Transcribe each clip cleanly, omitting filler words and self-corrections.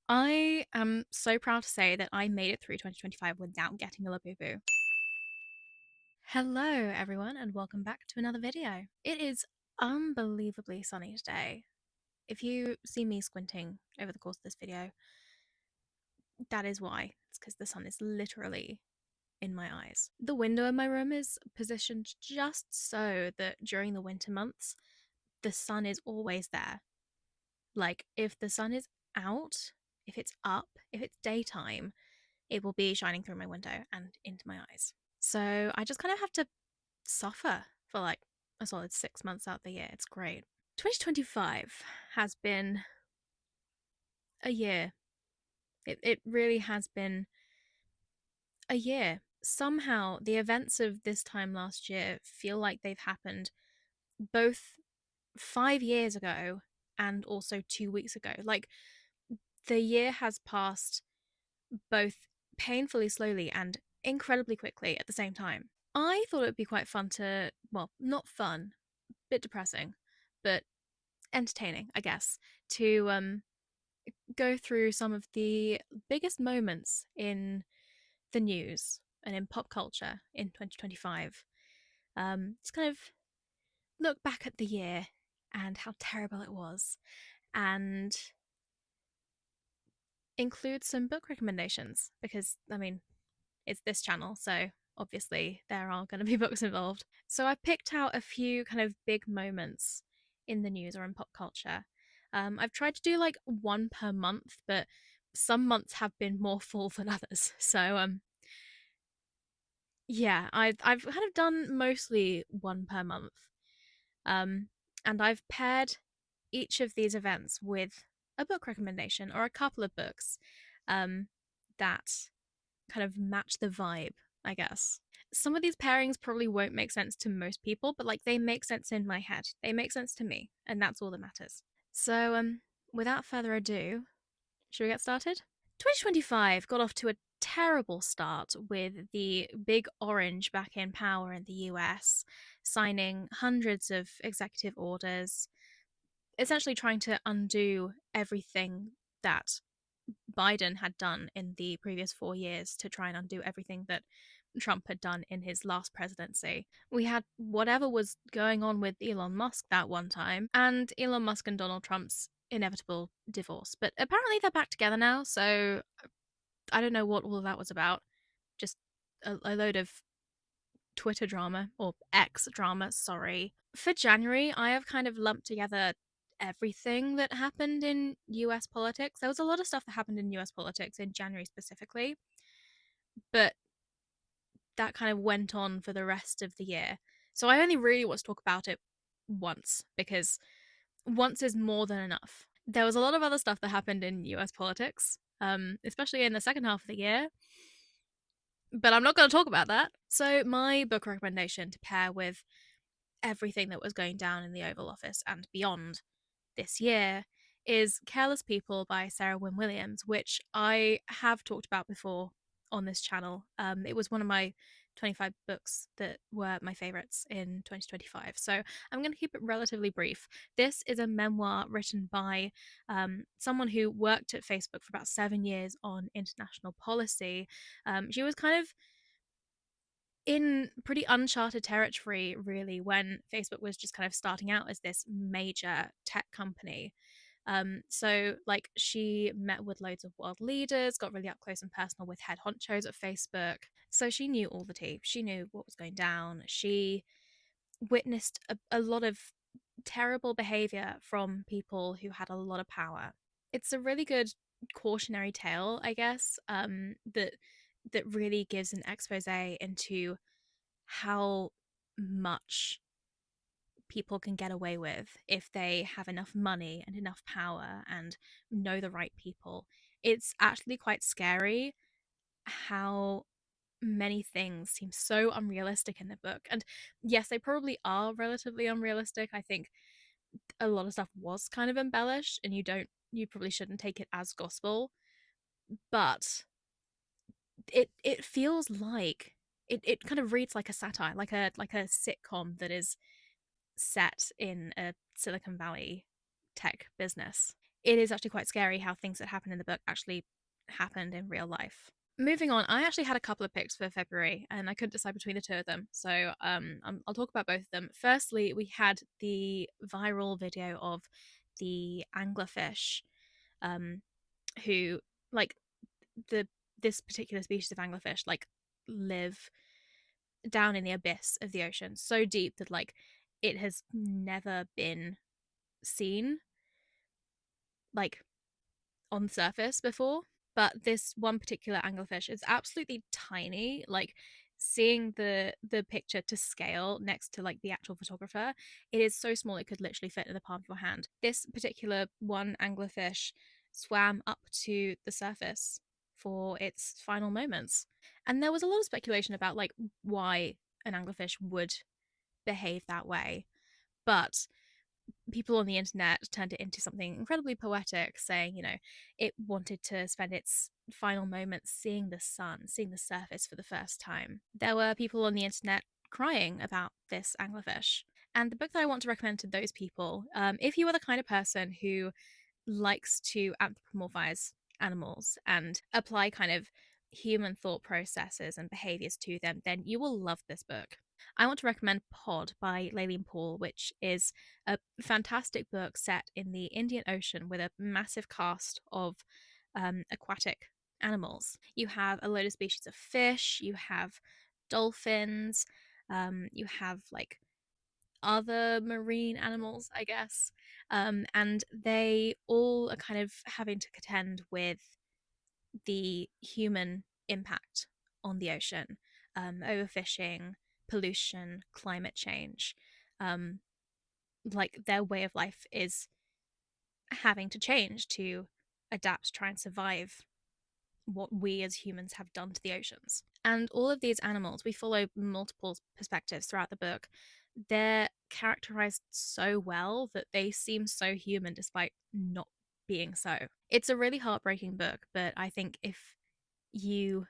I am so proud to say that I made it through 2025 without getting a la boo boo. Hello, everyone, and welcome back to another video. It is unbelievably sunny today. If you see me squinting over the course of this video, that is why. It's because the sun is literally in my eyes. The window in my room is positioned just so that during the winter months, the sun is always there. Like, if the sun is out, if it's up, if it's daytime, it will be shining through my window and into my eyes. So I just kind of have to suffer for like a solid 6 months out the year. It's great. 2025 has been a year. It really has been a year. Somehow, the events of this time last year feel like they've happened both 5 years ago and also 2 weeks ago. Like, the year has passed both painfully slowly and incredibly quickly at the same time. I thought it would be quite fun to, well, not fun, bit depressing, but entertaining, I guess, to go through some of the biggest moments in the news and in pop culture in 2025. Just kind of look back at the year and how terrible it was, and include some book recommendations because, I mean, it's this channel, so obviously there are going to be books involved. So I picked out a few kind of big moments in the news or in pop culture. I've tried to do like one per month, but some months have been more full than others. So yeah, I've kind of done mostly one per month. Um, and I've paired each of these events with a book recommendation or a couple of books um, that kind of match the vibe, I guess. Some of these pairings probably won't make sense to most people, but like they make sense in my head. They make sense to me, and that's all that matters. So, without further ado, should we get started? 2025 got off to a terrible start with the big orange back in power in the US, signing hundreds of executive orders, essentially trying to undo everything that Biden had done in the previous 4 years to try and undo everything that Trump had done in his last presidency. We had whatever was going on with Elon Musk that one time, and Elon Musk and Donald Trump's inevitable divorce. But apparently they're back together now, so I don't know what all of that was about. Just a load of Twitter drama, or X drama, sorry. For January, I have kind of lumped together everything that happened in US politics. There was a lot of stuff that happened in US politics in January specifically, but that kind of went on for the rest of the year. So I only really want to talk about it once because once is more than enough. There was a lot of other stuff that happened in US politics, especially in the second half of the year, but I'm not going to talk about that. So, my book recommendation to pair with everything that was going down in the Oval Office and beyond this year is Careless People by Sarah Wynne Williams, which I have talked about before on this channel. It was one of my 25 books that were my favorites in 2025. So I'm going to keep it relatively brief. This is a memoir written by someone who worked at Facebook for about 7 years on international policy. She was kind of in pretty uncharted territory, really, when Facebook was just kind of starting out as this major tech company. So like she met with loads of world leaders, got really up close and personal with head honchos at Facebook. So she knew all the tea. She knew what was going down. She witnessed a lot of terrible behavior from people who had a lot of power. It's a really good cautionary tale, I guess, that really gives an expose into how much people can get away with if they have enough money and enough power and know the right people. It's actually quite scary how many things seem so unrealistic in the book. And yes, they probably are relatively unrealistic. I think a lot of stuff was kind of embellished and you probably shouldn't take it as gospel, but it feels like it kind of reads like a satire, like a sitcom that is set in a Silicon Valley tech business. it is actually quite scary how things that happen in the book actually happened in real life. Moving on, I actually had a couple of picks for February, and I couldn't decide between the two of them. So I'll talk about both of them. Firstly, we had the viral video of the anglerfish, um, who like the this particular species of anglerfish like live down in the abyss of the ocean, so deep that like it has never been seen like on the surface before. But this one particular anglerfish is absolutely tiny. Like seeing the picture to scale next to like the actual photographer, it is so small it could literally fit in the palm of your hand. This particular one anglerfish swam up to the surface for its final moments. And there was a lot of speculation about like why an anglerfish would behave that way. But people on the internet turned it into something incredibly poetic, saying, it wanted to spend its final moments seeing the sun, seeing the surface for the first time. There were people on the internet crying about this anglerfish. And the book that I want to recommend to those people, if you are the kind of person who likes to anthropomorphize animals and apply kind of human thought processes and behaviors to them, then you will love this book. I want to recommend Pod by Layleen Paul, which is a fantastic book set in the Indian Ocean with a massive cast of aquatic animals. You have a load of species of fish, you have dolphins, you have like other marine animals, I guess. And they all are kind of having to contend with the human impact on the ocean, overfishing, pollution, climate change. Um, like their way of life is having to change to adapt, try and survive what we as humans have done to the oceans. And all of these animals, we follow multiple perspectives throughout the book. They're characterized so well that they seem so human despite not being so. It's a really heartbreaking book, but I think if you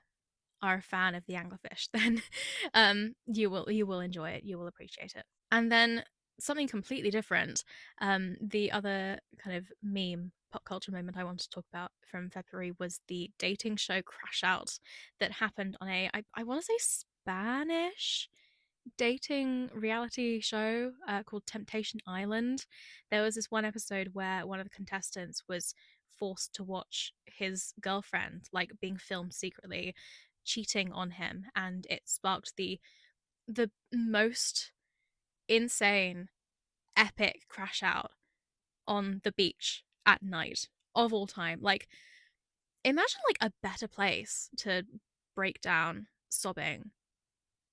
are a fan of the anglerfish, then you will enjoy it. You will appreciate it. And then something completely different. The other kind of meme pop culture moment I want to talk about from February was the dating show Crash Out that happened on I want to say Spanish dating reality show called Temptation Island. There was this one episode where one of the contestants was forced to watch his girlfriend like being filmed secretly cheating on him, and it sparked the most insane epic crash out on the beach at night of all time. Like imagine like a better place to break down sobbing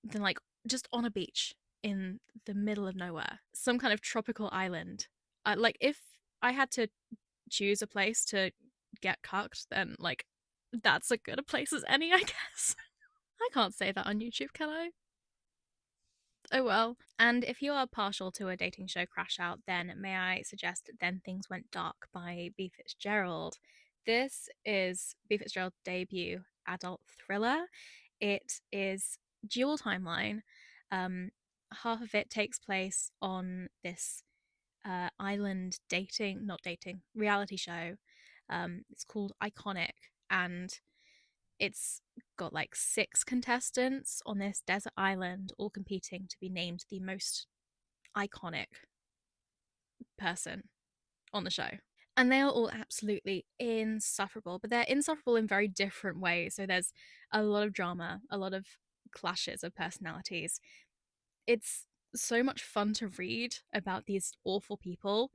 than like just on a beach in the middle of nowhere, some kind of tropical island. Like if I had to choose a place to get cucked, then like that's as good a place as any, I guess. I can't say that on YouTube, can I? Oh well. And if you are partial to a dating show crash out, then may I suggest Then Things Went Dark by B. Fitzgerald. This is B. Fitzgerald's debut adult thriller. It is dual timeline. Um, Half of it takes place on this island dating, not dating, reality show. It's called Iconic, and it's got like 6 contestants on this desert island, all competing to be named the most iconic person on the show. And they are all absolutely insufferable, but they're insufferable in very different ways. So there's a lot of drama, a lot of clashes of personalities. It's so much fun to read about these awful people.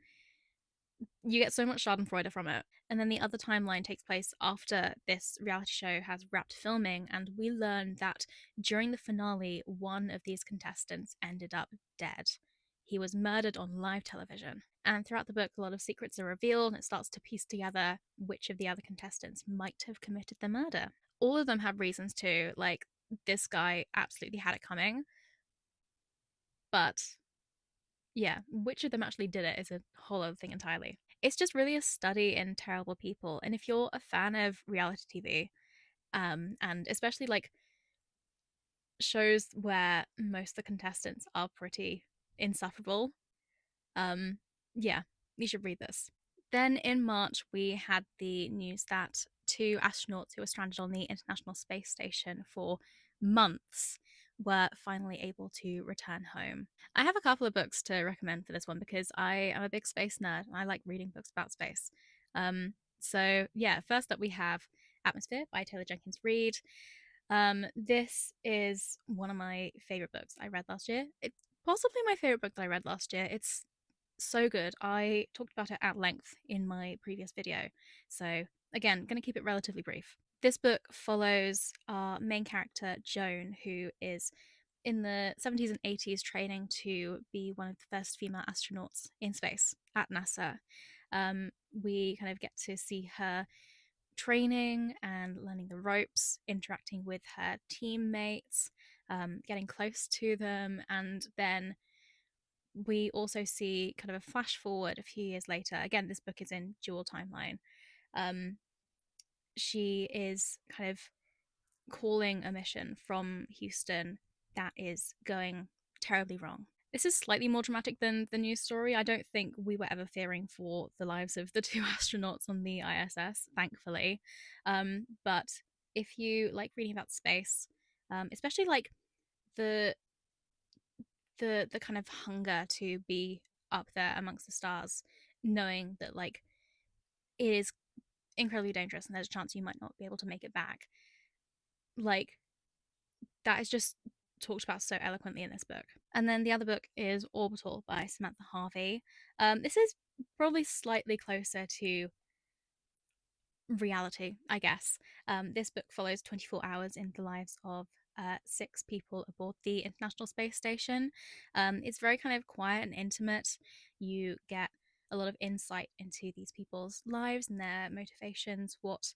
You get so much Schadenfreude from it. And then the other timeline takes place after this reality show has wrapped filming, and we learn that during the finale, one of these contestants ended up dead. He was murdered on live television. And throughout the book, a lot of secrets are revealed, and it starts to piece together which of the other contestants might have committed the murder. All of them have reasons to, like, this guy absolutely had it coming. But yeah, which of them actually did it is a whole other thing entirely. It's just really a study in terrible people. And if you're a fan of reality TV, and especially like shows where most of the contestants are pretty insufferable, um, yeah, you should read this. Then in March, we had the news that two astronauts who were stranded on the International Space Station for months were finally able to return home. I have a couple of books to recommend for this one because I am a big space nerd and I like reading books about space. So, yeah, first up we have Atmosphere by Taylor Jenkins Reid. This is one of my favorite books I read last year. Possibly my favorite book that I read last year. It's so good. I talked about it at length in my previous video. So, again, going to keep it relatively brief. This book follows our main character, Joan, who is in the 70s and 80s training to be one of the first female astronauts in space at NASA. We kind of get to see her training and learning the ropes, interacting with her teammates, getting close to them, and then we also see kind of a flash forward a few years later. Again, this book is in dual timeline. Um, she is kind of calling a mission from Houston that is going terribly wrong. This is slightly more dramatic than the news story. I don't think we were ever fearing for the lives of the two astronauts on the ISS, thankfully. But if you like reading about space, especially like the the kind of hunger to be up there amongst the stars, knowing that like it is incredibly dangerous and there's a chance you might not be able to make it back, like that is just talked about so eloquently in this book. And then the other book is Orbital by Samantha Harvey. This is probably slightly closer to reality, I guess. This book follows 24 hours in the lives of six people aboard the International Space Station. It's very kind of quiet and intimate. You get a lot of insight into these people's lives and their motivations, what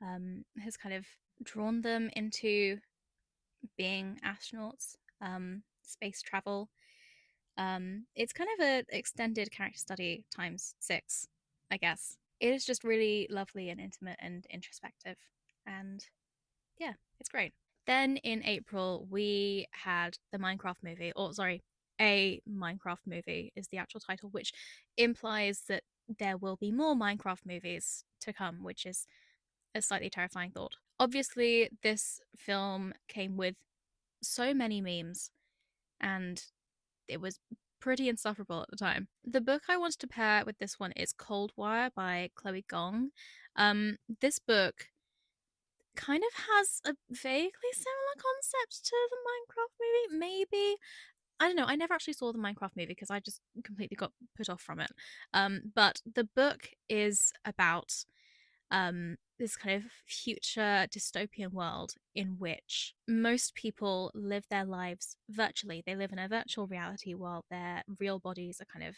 has kind of drawn them into being astronauts, space travel. It's kind of an extended character study times six, I guess. It is just really lovely and intimate and introspective. And yeah, it's great. Then in April, we had the Minecraft movie, or sorry, a Minecraft movie is the actual title, which implies that there will be more Minecraft movies to come, which is a slightly terrifying thought. Obviously, this film came with so many memes, and it was pretty insufferable at the time. The book I wanted to pair with this one is Cold Wire by Chloe Gong. This book kind of has a vaguely similar concept to the Minecraft movie, maybe. I don't know. I never actually saw the Minecraft movie because I just completely got put off from it. But the book is about this kind of future dystopian world in which most people live their lives virtually. They live in a virtual reality while their real bodies are kind of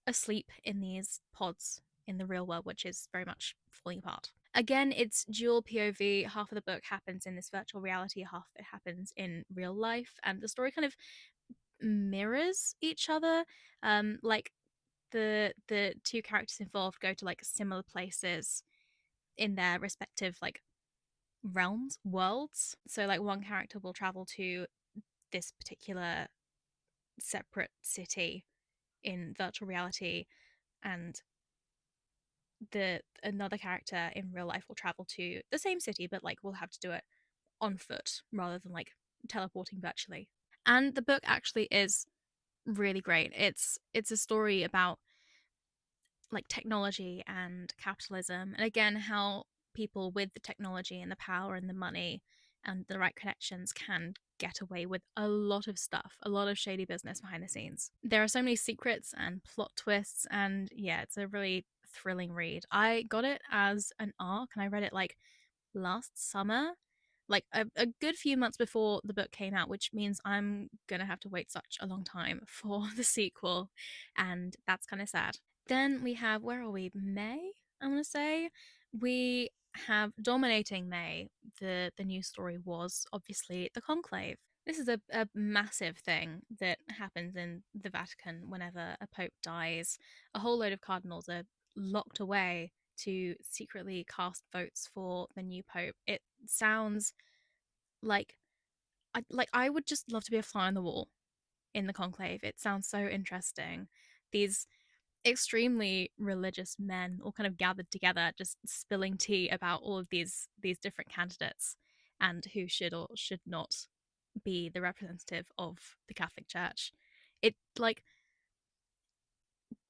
asleep in these pods in the real world, which is very much falling apart. Again, it's dual POV. Half of the book happens in this virtual reality, half of it happens in real life, and the story kind of mirrors each other. Like the two characters involved go to like similar places in their respective like realms, worlds. So like one character will travel to this particular separate city in virtual reality, and the another character in real life will travel to the same city but like will have to do it on foot rather than like teleporting virtually. And the book actually is really great. It's a story about like technology and capitalism, and again how people with the technology and the power and the money and the right connections can get away with a lot of stuff, a lot of shady business behind the scenes. There are so many secrets and plot twists, and yeah, it's a really thrilling read. I got it as an arc and I read it like last summer, like a good few months before the book came out, which means I'm gonna have to wait such a long time for the sequel, and that's kind of sad. Then we have, where are we? May, I want to say. We have dominating May. The news story was obviously the conclave. This is a massive thing that happens in the Vatican whenever a pope dies. A whole load of cardinals are locked away to secretly cast votes for the new pope. It sounds like I would just love to be a fly on the wall in the conclave. It sounds so interesting. These extremely religious men all kind of gathered together, just spilling tea about all of these different candidates and who should or should not be the representative of the Catholic Church. It like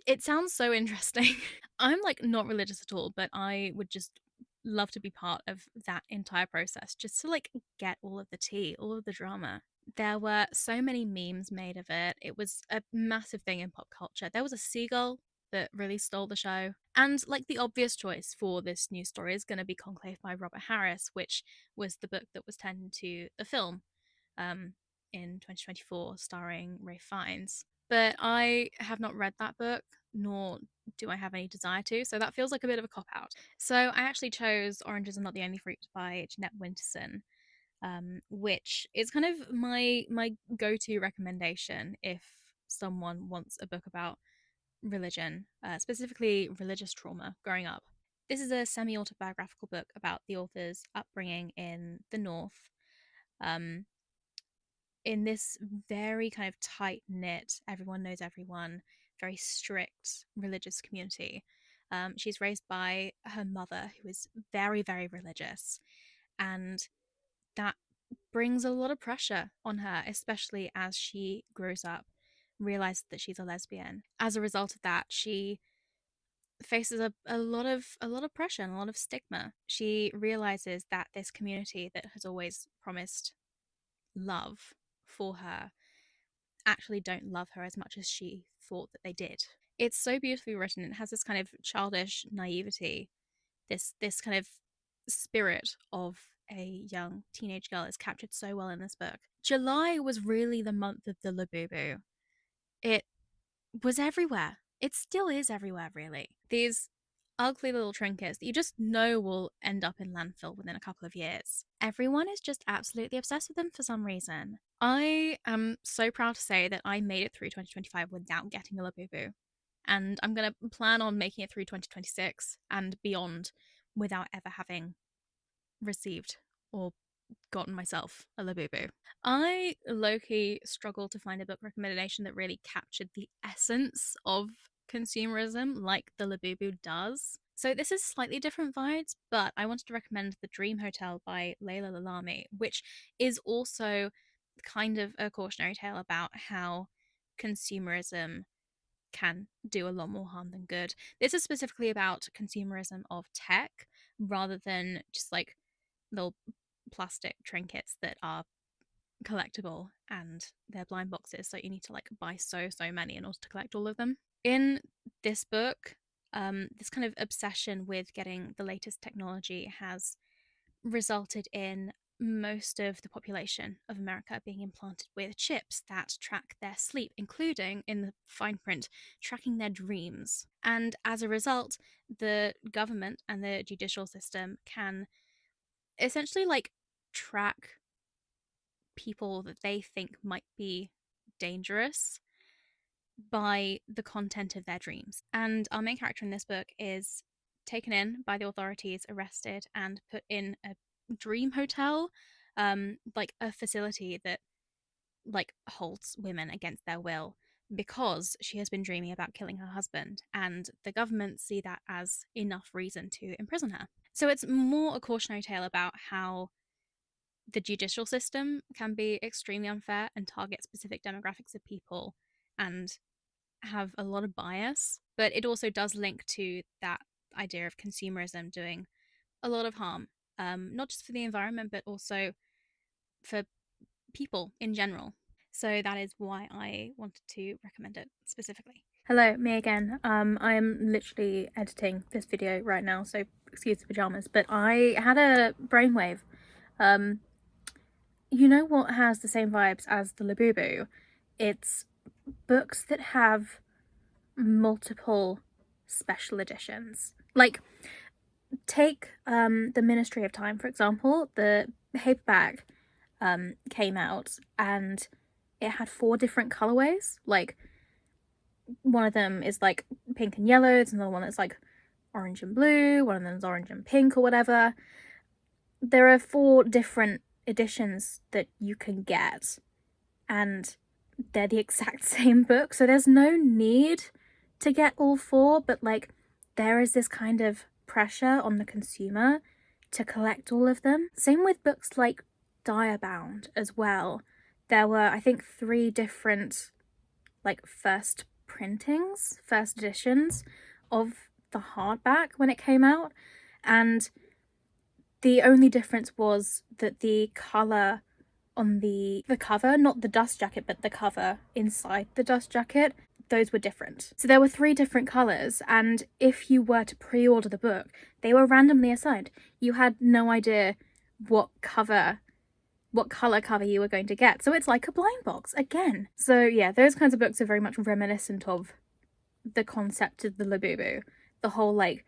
it sounds so interesting. I'm like not religious at all, but I would just love to be part of that entire process just to like get all of the tea, all of the drama. There were so many memes made of it. It was a massive thing in pop culture. There was a seagull that really stole the show. And like the obvious choice for this new story is going to be Conclave by Robert Harris, which was the book that was turned into the film um, in 2024, starring Ray Fiennes. But I have not read that book, nor do I have any desire to, so that feels like a bit of a cop out. So I actually chose Oranges Are Not the Only Fruit by Jeanette Winterson, which is kind of my go-to recommendation if someone wants a book about religion, specifically religious trauma growing up. This is a semi-autobiographical book about the author's upbringing in the North, um, in this very kind of tight knit, everyone knows everyone, very strict religious community. She's raised by her mother, who is very, very religious, and that brings a lot of pressure on her, especially as she grows up, realizes that she's a lesbian. As a result of that, she faces a lot of pressure and a lot of stigma. She realizes that this community that has always promised love for her actually don't love her as much as she thought that they did. It's so beautifully written. It has this kind of childish naivety, this kind of spirit of a young teenage girl is captured so well in this book. July was really the month of the Labubu. It was everywhere. It still is everywhere, really. These ugly little trinkets that you just know will end up in landfill within a couple of years. Everyone is just absolutely obsessed with them for some reason. I am so proud to say that I made it through 2025 without getting a Labubu. And I'm going to plan on making it through 2026 and beyond without ever having received or gotten myself a Labubu. I low-key struggled to find a book recommendation that really captured the essence of consumerism like the Labubu does. So this is slightly different vibes, but I wanted to recommend The Dream Hotel by Layla Lalami, which is also kind of a cautionary tale about how consumerism can do a lot more harm than good. This is specifically about consumerism of tech rather than just like little plastic trinkets that are collectible and they're blind boxes, so you need to like buy so many in order to collect all of them. In this book, this kind of obsession with getting the latest technology has resulted in most of the population of America being implanted with chips that track their sleep, including, in the fine print, tracking their dreams. And as a result, the government and the judicial system can essentially like track people that they think might be dangerous by the content of their dreams. And our main character in this book is taken in by the authorities, arrested, and put in a dream hotel, like a facility that like holds women against their will because she has been dreaming about killing her husband, and the government see that as enough reason to imprison her. So it's more a cautionary tale about how the judicial system can be extremely unfair and target specific demographics of people and have a lot of bias, but it also does link to that idea of consumerism doing a lot of harm, not just for the environment, but also for people in general. So that is why I wanted to recommend it specifically. Hello, me again. I am literally editing this video right now, so excuse the pajamas, but I had a brainwave. You know what has the same vibes as the Labubu? It's books that have multiple special editions. Like, take the Ministry of Time, for example. The paperback came out and it had 4 different colorways. Like, one of them is like pink and yellow, there's another one that's like orange and blue, one of them is orange and pink or whatever. There are 4 different editions that you can get, and they're the exact same book, so there's no need to get all four, but like there is this kind of pressure on the consumer to collect all of them. Same with books like Direbound as well. There were, I think, three different like first editions of the hardback when it came out, and the only difference was that the color on the cover, not the dust jacket, but the cover inside the dust jacket, those were different. So there were three different colors, and if you were to pre-order the book, they were randomly assigned. You had no idea what color cover you were going to get. So it's like a blind box again. So yeah, those kinds of books are very much reminiscent of the concept of the Labubu. The whole like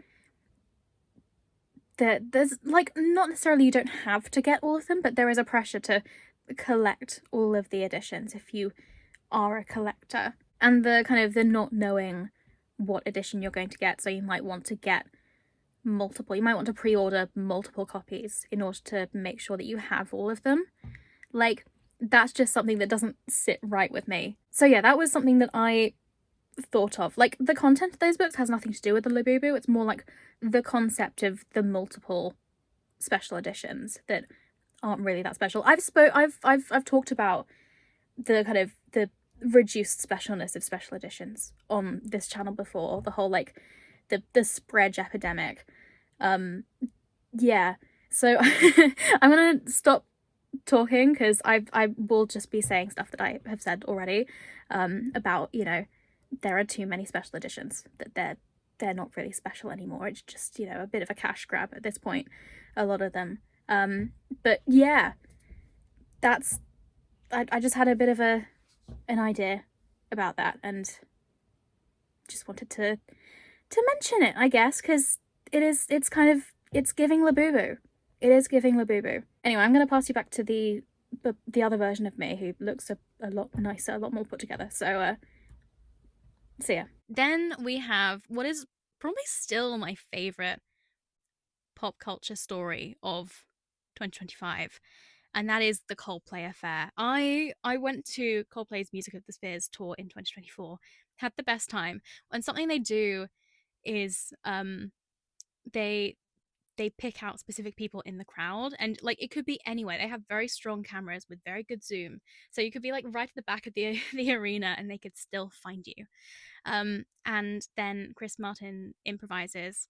there's like not necessarily you don't have to get all of them, but there is a pressure to collect all of the editions if you are a collector. And the kind of the not knowing what edition you're going to get, so you might want to get multiple. You might want to pre-order multiple copies in order to make sure that you have all of them. Like, that's just something that doesn't sit right with me. So yeah, that was something that I thought of. Like, the content of those books has nothing to do with the Labubu. It's more like the concept of the multiple special editions that aren't really that special. I've talked about the kind of the reduced specialness of special editions on this channel before. The whole like the spread epidemic. Yeah. So I'm gonna stop talking because I will just be saying stuff that I have said already about, you know, there are too many special editions, that they're not really special anymore. It's just, you know, a bit of a cash grab at this point, a lot of them. But yeah, that's I just had a bit of an idea about that and just wanted to mention it, I guess, because it's giving Labubu. It is giving Labubu. Anyway, I'm going to pass you back to the other version of me who looks a lot nicer, a lot more put together. So, see ya. Then we have what is probably still my favourite pop culture story of 2025, and that is the Coldplay affair. I went to Coldplay's Music of the Spheres tour in 2024, had the best time, and something they do is they pick out specific people in the crowd, and like it could be anywhere. They have very strong cameras with very good zoom, so you could be like right at the back of the the arena and they could still find you. And then Chris Martin improvises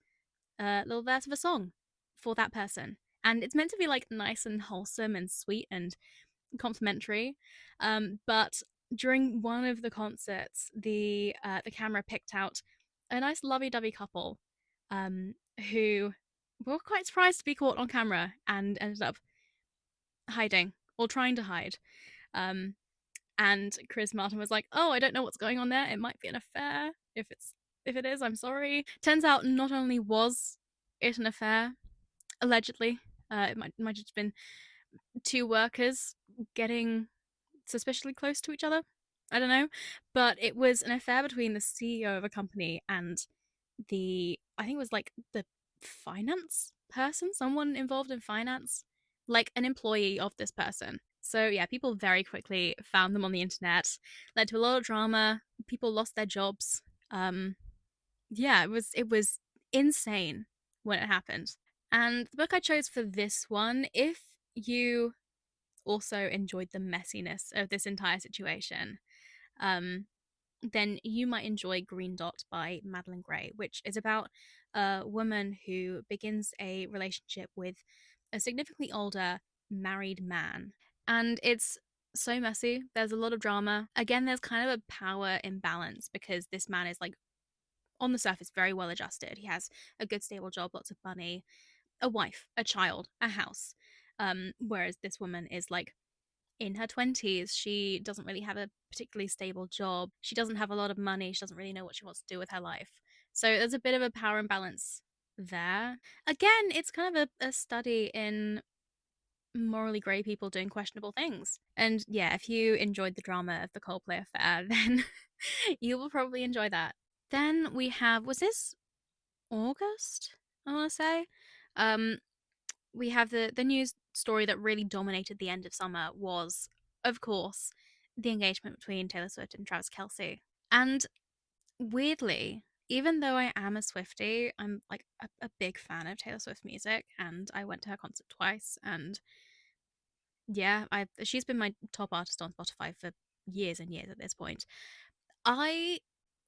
a little verse of a song for that person, and it's meant to be like nice and wholesome and sweet and complimentary. But during one of the concerts, the camera picked out a nice lovey-dovey couple, who were quite surprised to be caught on camera and ended up hiding or trying to hide. Um, and Chris Martin was like, "Oh, I don't know what's going on there. It might be an affair. If it is, I'm sorry." Turns out, not only was it an affair, allegedly, it might have just been two workers getting suspiciously close to each other. I don't know, but it was an affair between the CEO of a company and I think it was like the finance person, someone involved in finance, like an employee of this person. So yeah, people very quickly found them on the internet, led to a lot of drama. People lost their jobs. Yeah, it was insane when it happened. And the book I chose for this one, if you also enjoyed the messiness of this entire situation, um, then you might enjoy Green Dot by Madeline Gray, which is about a woman who begins a relationship with a significantly older married man. And it's so messy. There's a lot of drama. Again, there's kind of a power imbalance because this man is like on the surface very well adjusted. He has a good stable job, lots of money, a wife, a child, a house. Whereas this woman is like in her 20s. She doesn't really have a particularly stable job. She doesn't have a lot of money. She doesn't really know what she wants to do with her life. So there's a bit of a power imbalance there. Again, it's kind of a study in morally grey people doing questionable things. And yeah, if you enjoyed the drama of the Coldplay affair, then you will probably enjoy that. Then we have, was this August? I want to say. Um, we have the news story that really dominated the end of summer was, of course, the engagement between Taylor Swift and Travis Kelce. And Weirdly, even though I am a Swiftie, I'm like a big fan of Taylor Swift music, and I went to her concert twice. And yeah, I she's been my top artist on Spotify for years and years at this point. I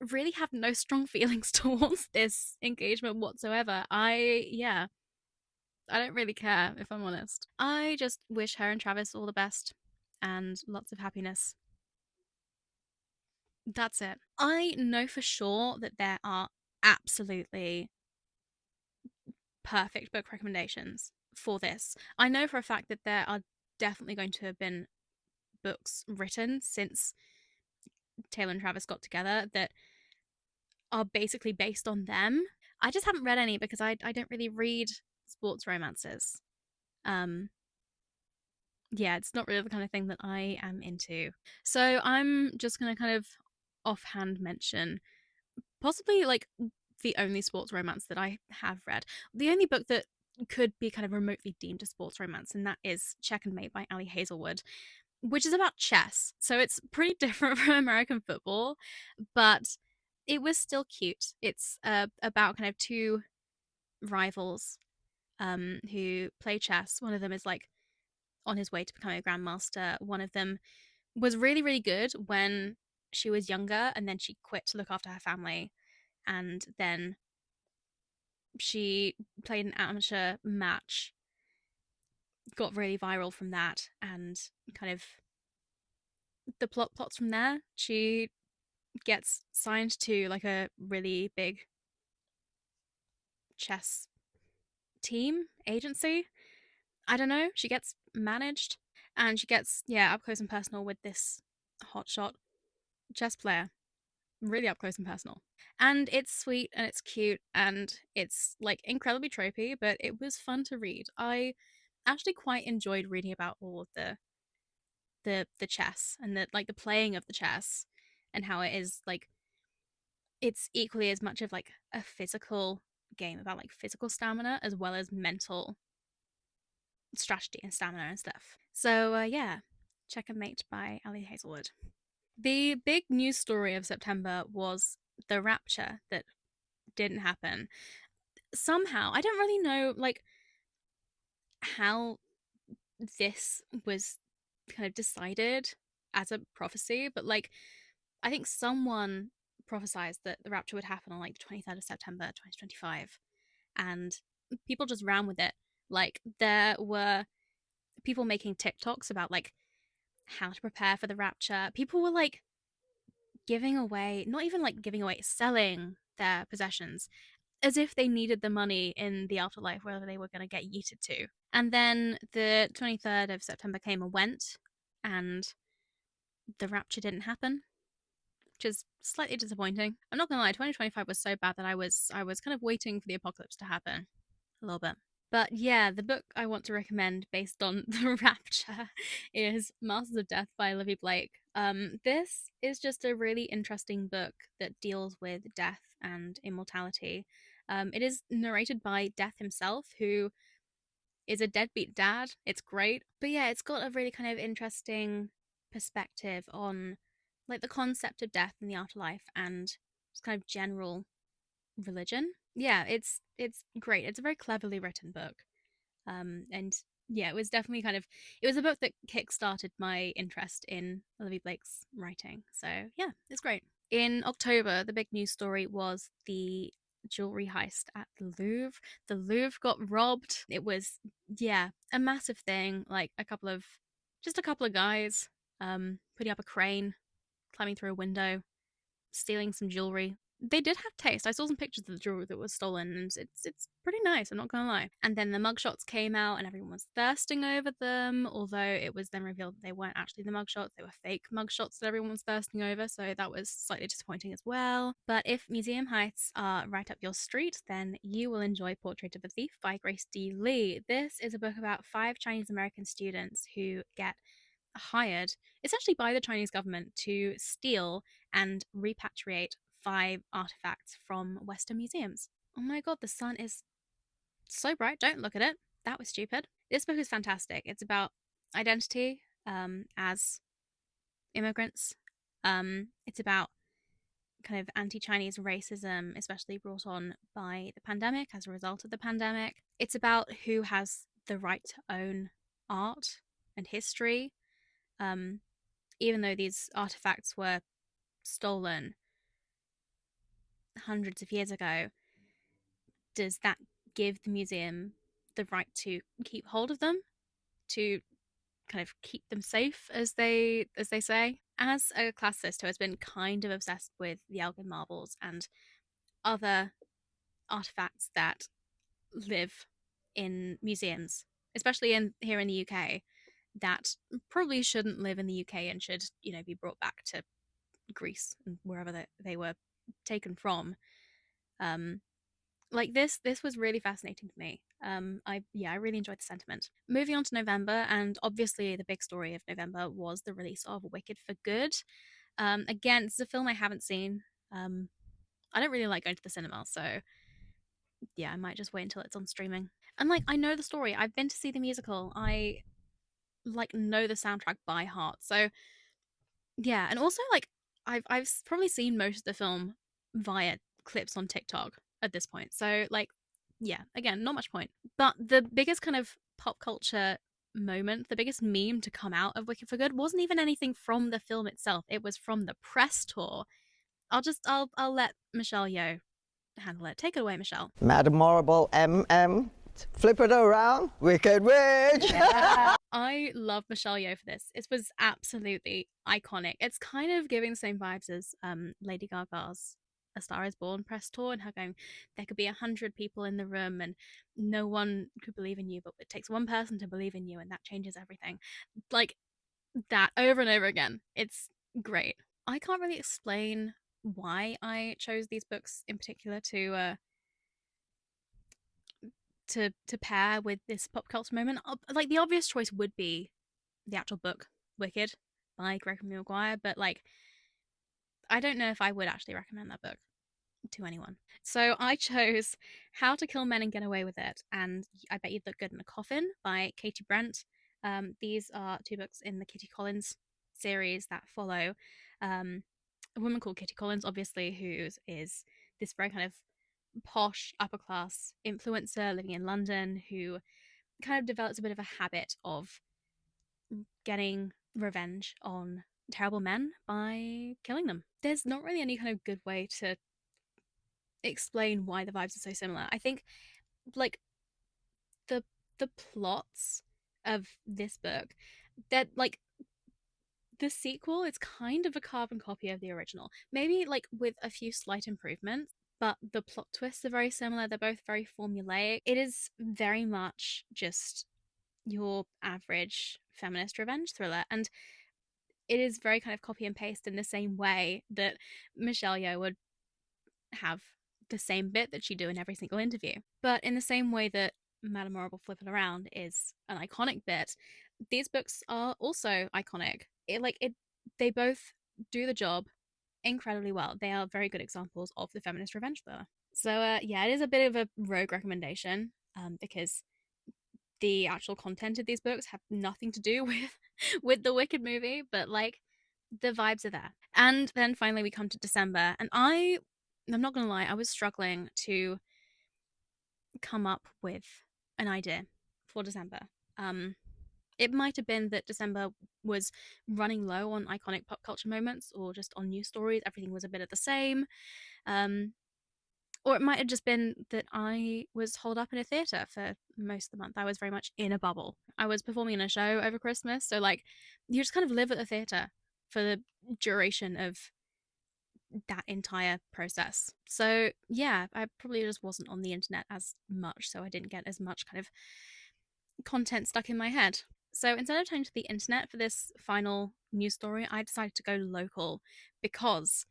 really have no strong feelings towards this engagement whatsoever. I don't really care, if I'm honest. I just wish her and Travis all the best and lots of happiness. That's it. I know for sure that there are absolutely perfect book recommendations for this. I know for a fact that there are definitely going to have been books written since Taylor and Travis got together that are basically based on them. I just haven't read any because I don't really read sports romances. Um, yeah, it's not really the kind of thing that I am into. So I'm just gonna kind of offhand mention possibly like the only sports romance that I have read. The only book that could be kind of remotely deemed a sports romance, and that is Check and Mate by Ali Hazelwood, which is about chess. So it's pretty different from American football, but it was still cute. It's about kind of two rivals who play chess. One of them is like on his way to becoming a grandmaster. One of them was really, really good when she was younger, and then she quit to look after her family. And then she played an amateur match, got really viral from that, and kind of the plots from there. She gets signed to like a really big chess team agency. I don't know. She gets managed, and she gets up close and personal with this hotshot chess player, really up close and personal. And it's sweet and it's cute and it's like incredibly tropey, but it was fun to read. I actually quite enjoyed reading about all of the chess and the like the playing of the chess and how it is like it's equally as much of like a physical game about like physical stamina as well as mental strategy and stamina and stuff. So yeah, Check and Mate by Ali Hazelwood. The big news story of September was the rapture that didn't happen. Somehow, I don't really know like how this was kind of decided as a prophecy, but like I think someone prophesized that the rapture would happen on like the 23rd of September 2025 and people just ran with it. Like there were people making TikToks about like how to prepare for the rapture. People were like giving away, not even like giving away, selling their possessions as if they needed the money in the afterlife, whether they were going to get yeeted to. And then the 23rd of September came and went, and the rapture didn't happen, which is slightly disappointing. I'm not gonna lie, 2025 was so bad that I was kind of waiting for the apocalypse to happen a little bit. But yeah, the book I want to recommend based on the rapture is Masters of Death by Olivia Blake. This is just a really interesting book that deals with death and immortality. It is narrated by Death himself, who is a deadbeat dad. It's great. But yeah, it's got a really kind of interesting perspective on like the concept of death and the afterlife and just kind of general religion. Yeah, it's great. It's a very cleverly written book. And yeah, it was definitely kind of it was a book that kick-started my interest in Olivia Blake's writing. So yeah, it's great. In October, the big news story was the jewelry heist at the Louvre. The Louvre got robbed. It was a massive thing. Like a couple of guys putting up a crane, climbing through a window, stealing some jewelry. They did have taste. I saw some pictures of the jewelry that was stolen, and it's pretty nice. I'm not gonna lie. And then the mugshots came out, and everyone was thirsting over them. Although it was then revealed that they weren't actually the mugshots; they were fake mugshots that everyone was thirsting over. So that was slightly disappointing as well. But if museum heists are right up your street, then you will enjoy Portrait of a Thief by Grace D. Lee. This is a book about 5 Chinese American students who get hired essentially by the Chinese government to steal and repatriate 5 artifacts from Western museums. Oh my god, the sun is so bright. Don't look at it. That was stupid. This book is fantastic. It's about identity as immigrants. It's about kind of anti-Chinese racism, especially brought on by the pandemic as a result of the pandemic. It's about who has the right to own art and history, um, even though these artifacts were stolen hundreds of years ago. Does that give the museum the right to keep hold of them, to kind of keep them safe, as they say? As a classicist who has been kind of obsessed with the Elgin marbles and other artifacts that live in museums, especially in here in the UK, that probably shouldn't live in the UK and should, be brought back to Greece and wherever they were taken from. Um, like this was really fascinating to me. I really enjoyed the sentiment. Moving on to November, and obviously the big story of November was the release of Wicked for Good. Again, it's a film I haven't seen. Um, I don't really like going to the cinema, so yeah, I might just wait until it's on streaming. And like I know the story. I've been to see the musical. I like know the soundtrack by heart. So yeah, and also like I've probably seen most of the film via clips on TikTok at this point. So like yeah, again, not much point. But the biggest kind of pop culture moment, the biggest meme to come out of Wicked for Good wasn't even anything from the film itself. It was from the press tour. I'll let Michelle Yeoh handle it. Take it away, Michelle. Madam Marble MM, flip it around, Wicked Witch. I love Michelle Yeoh for this. It was absolutely iconic. It's kind of giving the same vibes as Lady Gaga's A Star Is Born press tour, and her going, there could be 100 people in the room and no one could believe in you, but it takes one person to believe in you, and that changes everything. Like that over and over again. It's great. I can't really explain why I chose these books in particular to pair with this pop culture moment. Like the obvious choice would be the actual book Wicked by Gregory Maguire, but like I don't know if I would actually recommend that book to anyone. So I chose How to Kill Men and Get Away with It and I Bet You'd Look Good in a Coffin by Katie Brent. These are two books in the Kitty Collins series that follow a woman called Kitty Collins, obviously, who is this very kind of posh upper class influencer living in London who kind of develops a bit of a habit of getting revenge on terrible men by killing them. There's not really any kind of good way to explain why the vibes are so similar. I think like the the plots of this book, that like the sequel is kind of a carbon copy of the original. Maybe like with a few slight improvements, but the plot twists are very similar. They're both very formulaic. It is very much just your average feminist revenge thriller. And it is very kind of copy and paste in the same way that Michelle Yeoh would have the same bit that she'd do in every single interview. But in the same way that Madame Horrible Flip It Around is an iconic bit, these books are also iconic. They both do the job incredibly well. They are very good examples of the feminist revenge thriller. So yeah, it is a bit of a rogue recommendation because the actual content of these books have nothing to do with the Wicked movie, but like the vibes are there. And then finally we come to December, and I'm not gonna lie, I was struggling to come up with an idea for December. It might have been that December was running low on iconic pop culture moments or just on news stories. Everything was a bit of the same. Um, or it might have just been that I was holed up in a theatre for most of the month. I was very much in a bubble. I was performing in a show over Christmas. So, like, you just kind of live at the theatre for the duration of that entire process. So, yeah, I probably just wasn't on the internet as much. So, I didn't get as much kind of content stuck in my head. So instead of turning to the internet for this final news story, I decided to go local because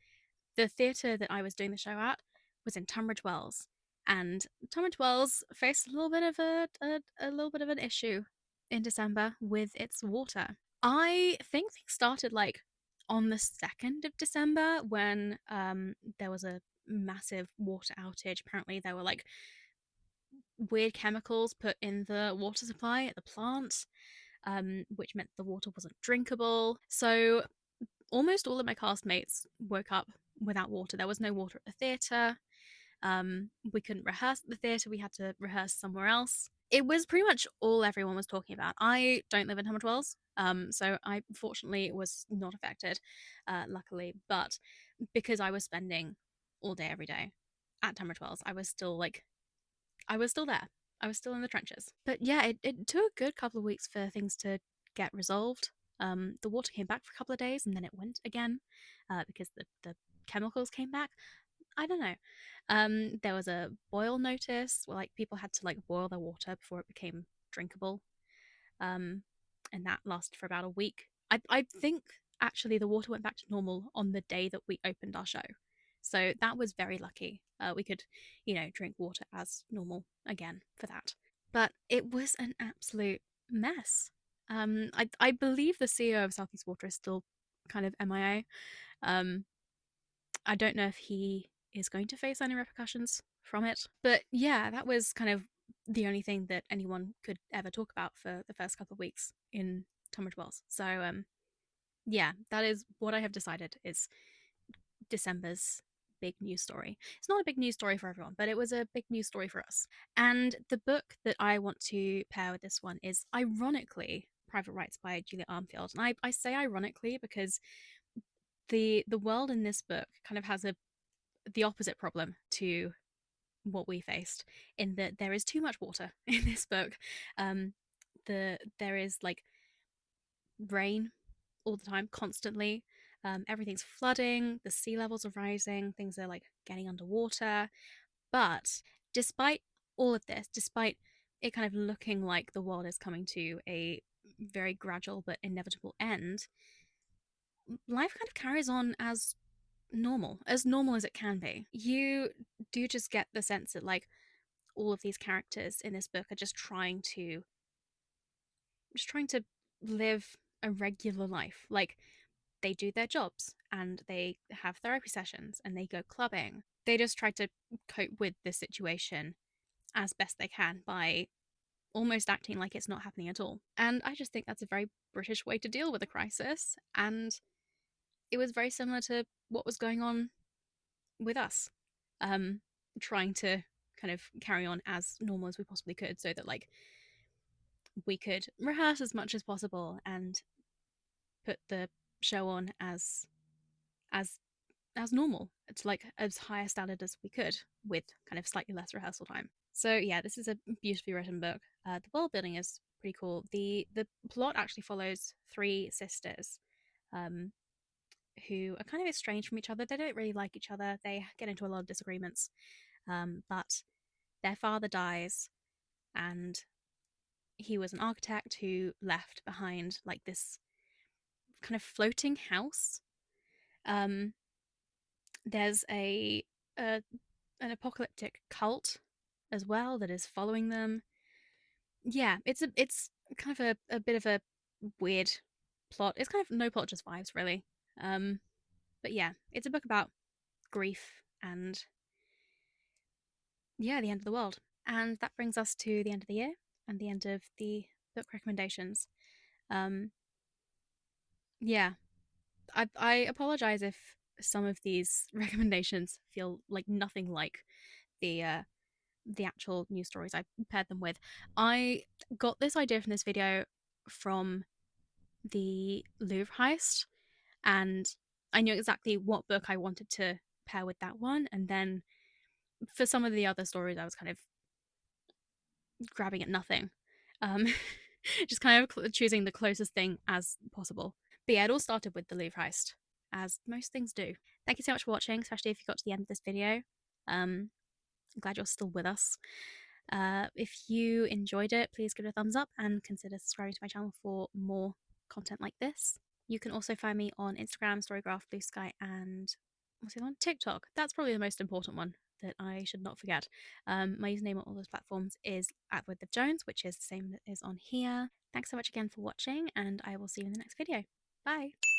the theatre that I was doing the show at was in Tunbridge Wells, and Tunbridge Wells faced a little bit of a little bit of an issue in December with its water. I think things started like on the 2nd of December when there was a massive water outage. Apparently, there were like weird chemicals put in the water supply at the plant, which meant the water wasn't drinkable. So almost all of my castmates woke up without water. There was no water at the theatre. We couldn't rehearse at the theatre. We had to rehearse somewhere else. It was pretty much all everyone was talking about. I don't live in Tunbridge Wells, so I fortunately was not affected, luckily. But because I was spending all day every day at Tunbridge Wells, I was still there. I was still in the trenches. But yeah, it took a good couple of weeks for things to get resolved. The water came back for a couple of days and then it went again because the chemicals came back. I don't know. There was a boil notice where like people had to like boil their water before it became drinkable. Um, and that lasted for about a week. I think actually the water went back to normal on the day that we opened our show. So that was very lucky. We could, drink water as normal again for that. But it was an absolute mess. I believe the CEO of Southeast Water is still kind of MIA. Um, I don't know if he is going to face any repercussions from it. But yeah, that was kind of the only thing that anyone could ever talk about for the first couple of weeks in Tunbridge Wells. So yeah, that is what I have decided is December's big news story. It's not a big news story for everyone, but it was a big news story for us. And the book that I want to pair with this one is ironically Private Rights by Julia Armfield. And I say ironically because the world in this book kind of has the opposite problem to what we faced in that there is too much water in this book. There is like rain all the time, constantly. Everything's flooding, the sea levels are rising, things are like getting underwater. But despite all of this, despite it kind of looking like the world is coming to a very gradual but inevitable end, life kind of carries on as normal as it can be. You do just get the sense that like all of these characters in this book are just trying to live a regular life. Like they do their jobs and they have therapy sessions and they go clubbing. They just try to cope with the situation as best they can by almost acting like it's not happening at all. And I just think that's a very British way to deal with a crisis. And it was very similar to what was going on with us, um, trying to kind of carry on as normal as we possibly could so that like we could rehearse as much as possible and put the show on as as normal to like as high a standard as we could with kind of slightly less rehearsal time. So yeah, this is a beautifully written book. The world building is pretty cool. The plot actually follows three sisters um, who are kind of estranged from each other. They don't really like each other. They get into a lot of disagreements. But their father dies, and he was an architect who left behind like this kind of floating house. Um, there's a an apocalyptic cult as well that is following them. Yeah, it's kind of a bit of a weird plot. It's kind of no plot, just vibes, really. Um, but yeah, it's a book about grief and yeah, the end of the world. And that brings us to the end of the year and the end of the book recommendations. Um, yeah, I apologize if some of these recommendations feel like nothing like the uh, the actual news stories I paired them with. I got this idea from this video from the Louvre heist, and I knew exactly what book I wanted to pair with that one. And then for some of the other stories, I was kind of grabbing at nothing. Um, just kind of choosing the closest thing as possible. But yeah, it all started with the Louvre heist, as most things do. Thank you so much for watching, especially if you got to the end of this video. I'm glad you're still with us. If you enjoyed it, please give it a thumbs up and consider subscribing to my channel for more content like this. You can also find me on Instagram, Storygraph, Blue Sky, and what's the other one? TikTok. That's probably the most important one that I should not forget. My username on all those platforms is @WithDevJones, which is the same that is on here. Thanks so much again for watching, and I will see you in the next video. Bye!